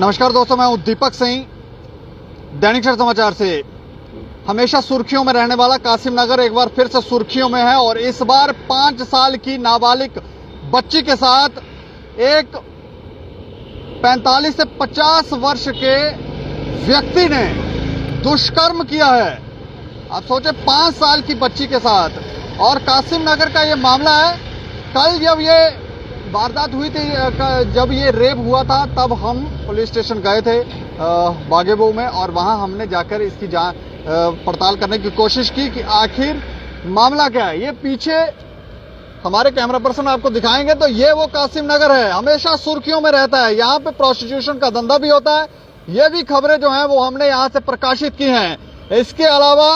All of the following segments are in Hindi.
नमस्कार दोस्तों, मैं हूं दीपक सिंह, दैनिक सर समाचार से। हमेशा सुर्खियों में रहने वाला कासिम नगर एक बार फिर से सुर्खियों में है और इस बार 5 साल की नाबालिग बच्ची के साथ एक 45 से 50 वर्ष के व्यक्ति ने दुष्कर्म किया है। आप सोचे, 5 साल की बच्ची के साथ। और कासिम नगर का ये मामला है। कल जब ये वारदात हुई थी, जब ये रेप हुआ था, तब हम पुलिस स्टेशन गए थे बागेबहू में और वहां हमने जाकर इसकी जांच पड़ताल करने की कोशिश की कि आखिर मामला क्या है। ये पीछे हमारे कैमरा पर्सन आपको दिखाएंगे तो ये वो कासिम नगर है, हमेशा सुर्खियों में रहता है। यहाँ पे प्रोस्टिट्यूशन का धंधा भी होता है। ये भी खबरें जो हैं वो हमने यहाँ से प्रकाशित की हैं। इसके अलावा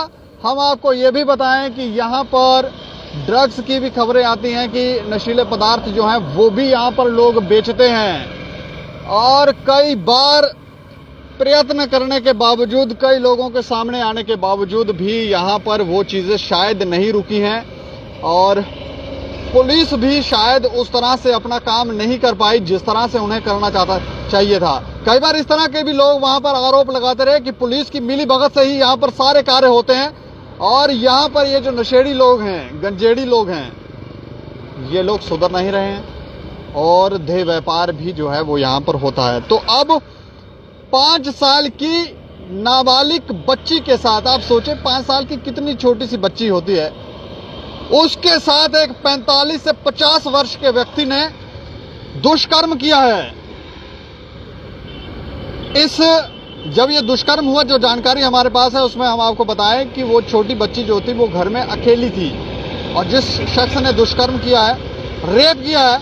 हम आपको ये भी बताएं कि यहाँ पर ड्रग्स की भी खबरें आती हैं कि नशीले पदार्थ जो हैं वो भी यहाँ पर लोग बेचते हैं। और कई बार प्रयत्न करने के बावजूद, कई लोगों के सामने आने के बावजूद भी यहाँ पर वो चीजें शायद नहीं रुकी हैं और पुलिस भी शायद उस तरह से अपना काम नहीं कर पाई जिस तरह से उन्हें करना चाहिए था। कई बार इस तरह के भी लोग वहां पर आरोप लगाते रहे कि पुलिस की मिलीभगत से ही यहाँ पर सारे कार्य होते हैं और यहाँ पर ये जो नशेड़ी लोग हैं, गंजेड़ी लोग हैं, ये लोग सुधर नहीं रहे हैं और देह व्यापार भी जो है वो यहाँ पर होता है। तो अब 5 साल की नाबालिग बच्ची के साथ, आप सोचे 5 साल की कितनी छोटी सी बच्ची होती है, उसके साथ एक 45 से 50 वर्ष के व्यक्ति ने दुष्कर्म किया है। जब ये दुष्कर्म हुआ, जो जानकारी हमारे पास है उसमें हम आपको बताएं कि वो छोटी बच्ची जो थी वो घर में अकेली थी और जिस शख्स ने दुष्कर्म किया है, रेप किया है,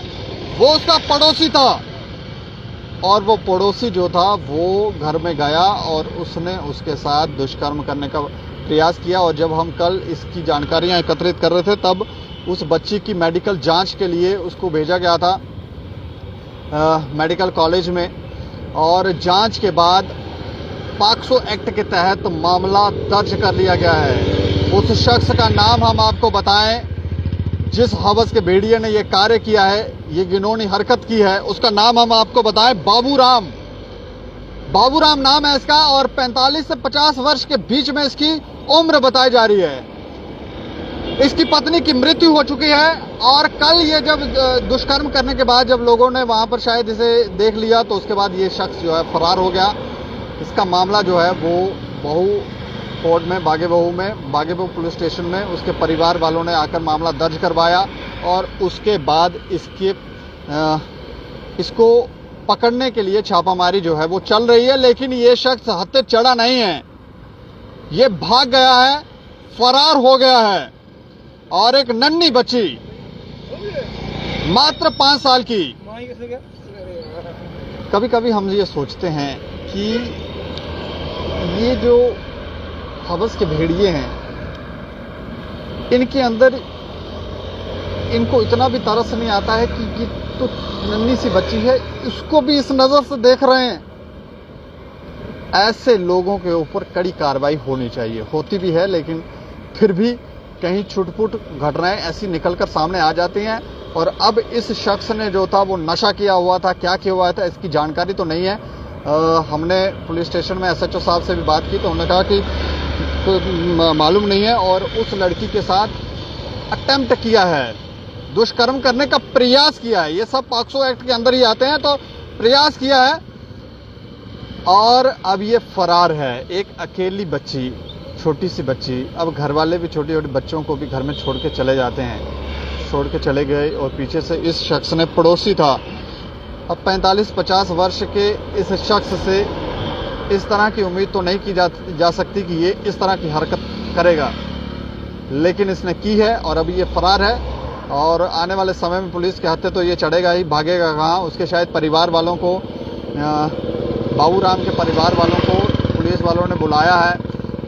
वो उसका पड़ोसी था। और वो पड़ोसी जो था वो घर में गया और उसने उसके साथ दुष्कर्म करने का प्रयास किया। और जब हम कल इसकी जानकारियां एकत्रित कर रहे थे तब उस बच्ची की मेडिकल जांच के लिए उसको भेजा गया था मेडिकल कॉलेज में और जांच के बाद पॉक्सो एक्ट के तहत मामला दर्ज कर लिया गया है। उस शख्स का नाम हम आपको बताएं जिस हवस के भेड़िए ने यह कार्य किया है, ये घिनौनी हरकत की है, उसका नाम हम आपको बताएं बाबूराम। बाबूराम नाम है इसका और 45 से 50 वर्ष के बीच में इसकी उम्र बताई जा रही है। इसकी पत्नी की मृत्यु हो चुकी है और कल ये जब दुष्कर्म करने के बाद जब लोगों ने वहां पर शायद इसे देख लिया तो उसके बाद ये शख्स जो है फरार हो गया। इसका मामला जो है वो बहू कोर्ट में, बागेबहू पुलिस स्टेशन में उसके परिवार वालों ने आकर मामला दर्ज करवाया और उसके बाद इसको पकड़ने के लिए छापामारी जो है वो चल रही है। लेकिन ये शख्स हत्थे चढ़ा नहीं है, ये भाग गया है, फरार हो गया है। और एक नन्ही बच्ची मात्र 5 साल की। कभी कभी हम ये सोचते हैं कि ये जो हवस के भेड़िए हैं, इनके अंदर इनको इतना भी तरस नहीं आता है कि ये तो नन्ही सी बच्ची है, इसको भी इस नजर से देख रहे हैं। ऐसे लोगों के ऊपर कड़ी कार्रवाई होनी चाहिए, होती भी है, लेकिन फिर भी कहीं छुटपुट घटनाएं ऐसी निकलकर सामने आ जाती हैं। और अब इस शख्स ने जो था वो नशा किया हुआ था, क्या किया हुआ था इसकी जानकारी तो नहीं है। हमने पुलिस स्टेशन में एसएचओ साहब से भी बात की तो उन्होंने कहा कि तो मालूम नहीं है और उस लड़की के साथ अटेम्प्ट किया है, दुष्कर्म करने का प्रयास किया है। ये सब पॉक्सो एक्ट के अंदर ही आते हैं, तो प्रयास किया है और अब ये फरार है। एक अकेली बच्ची, छोटी सी बच्ची। अब घर वाले भी छोटे छोटे बच्चों को भी घर में छोड़ के चले जाते हैं, छोड़ के चले गए और पीछे से इस शख्स ने, पड़ोसी था, अब 45-50 वर्ष के इस शख्स से इस तरह की उम्मीद तो नहीं की जा सकती कि ये इस तरह की हरकत करेगा, लेकिन इसने की है और अभी ये फरार है। और आने वाले समय में पुलिस के हत्थे तो ये चढ़ेगा ही, भागेगा कहाँ। उसके शायद परिवार वालों को, बाबूराम के परिवार वालों को पुलिस वालों ने बुलाया है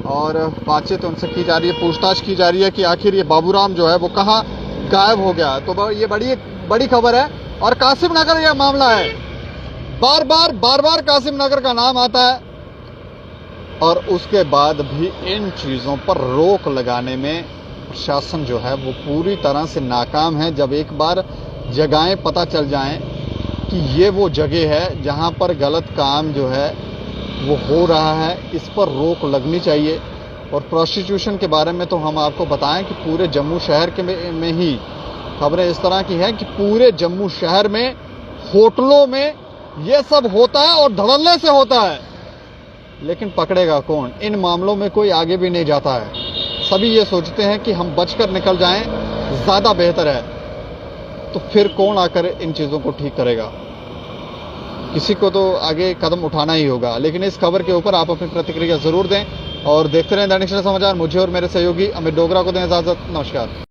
और बातचीत उनसे की जा रही है, पूछताछ की जा रही है कि आखिर ये बाबूराम जो है वो कहाँ गायब हो गया। तो ये बड़ी खबर है। और कासिम नगर यह मामला है, बार बार कासिम नगर का नाम आता है और उसके बाद भी इन चीजों पर रोक लगाने में प्रशासन जो है वो पूरी तरह से नाकाम है। जब एक बार जगहें पता चल जाएं कि ये वो जगह है जहां पर गलत काम जो है वो हो रहा है, इस पर रोक लगनी चाहिए। और प्रोस्टिट्यूशन के बारे में तो हम आपको बताएं कि पूरे जम्मू शहर के में ही खबरें इस तरह की हैं कि पूरे जम्मू शहर में होटलों में ये सब होता है और धड़ल्ले से होता है, लेकिन पकड़ेगा कौन? इन मामलों में कोई आगे भी नहीं जाता है। सभी ये सोचते हैं कि हम बचकर निकल जाएं, ज्यादा बेहतर है। तो फिर कौन आकर इन चीजों को ठीक करेगा? किसी को तो आगे कदम उठाना ही होगा। लेकिन इस खबर के ऊपर आप अपनी प्रतिक्रिया जरूर दें और देखते रहें दैनिक सवेरा समाचार। मुझे और मेरे सहयोगी अमित डोगरा को दें इजाजत। नमस्कार।